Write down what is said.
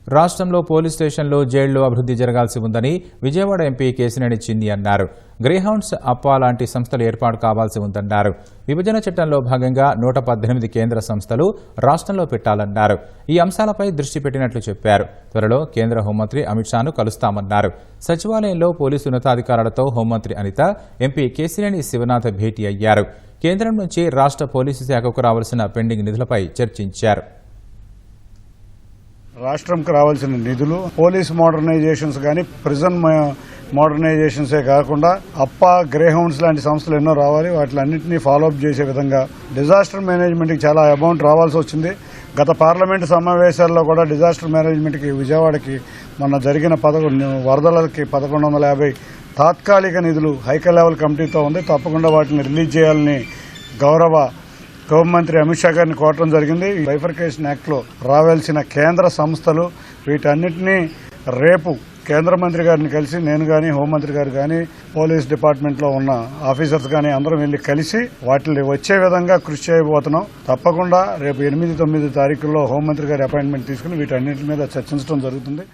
రాష్ట్రంలో పోలీస్ స్టేషన్లు, జైళ్లు అభివృద్ధి జరగాల్సి ఉందని విజయవాడ ఎంపీ కేశినేని చిన్ని అన్నారు. గ్రేహౌండ్స్, అప్పా లాంటి సంస్థలు ఏర్పాటు కావాల్సి ఉందన్నారు. విభజన చట్టంలో భాగంగా 118 కేంద్ర సంస్థలు రాష్ట్రంలో పెట్టాలన్నారు. ఈ అంశాలపై దృష్టి పెట్టినట్లు చెప్పారు. త్వరలో కేంద్ర హోంమంత్రి అమిత్ షాను కలుస్తామన్నారు. సచివాలయంలో పోలీసు ఉన్నతాధికారులతో హోంమంత్రి అనిత, ఎంపీ కేశినేని శివనాథ్ భేటీ అయ్యారు. కేంద్రం నుంచి రాష్ట్ర పోలీసు శాఖకు రావాల్సిన పెండింగ్ నిధులపై చర్చించారు. రాష్ట్రంకు రావాల్సిన నిధులు, పోలీస్ మోడర్నైజేషన్స్ కానీ, ప్రిజన్ మోడర్నైజేషన్సే కాకుండా అప్పా, గ్రేహౌండ్స్ లాంటి సంస్థలు ఎన్నో రావాలి. వాటిలన్నింటినీ ఫాలోఅప్ చేసే విధంగా డిజాస్టర్ మేనేజ్మెంట్కి చాలా అమౌంట్ రావాల్సి వచ్చింది. గత పార్లమెంటు సమావేశాల్లో కూడా డిజాస్టర్ మేనేజ్మెంట్కి విజయవాడకి మొన్న జరిగిన వరదలకి 1150 తాత్కాలిక నిధులు హైకల్ లెవెల్ కమిటీతో ఉంది. తప్పకుండా వాటిని రిలీజ్ చేయాలని గౌరవ హోంమంత్రి అమిత్ షా గారిని కోరడం జరిగింది. బైఫర్కేషన్ యాక్ట్లో రావాల్సిన కేంద్ర సంస్థలు వీటన్నిటినీ రేపు కేంద్ర మంత్రి గారిని కలిసి నేను కానీ, హోంమంత్రి గారు కానీ, పోలీస్ డిపార్ట్మెంట్లో ఉన్న ఆఫీసర్స్ కానీ అందరం వెళ్లి కలిసి వాటిని వచ్చే విధంగా కృషి చేయబోతున్నాం. తప్పకుండా రేపు 8-9 తారీఖుల్లో హోంమంత్రి గారి అపాయింట్మెంట్ తీసుకుని వీటన్నిటి మీద చర్చించడం జరుగుతుంది.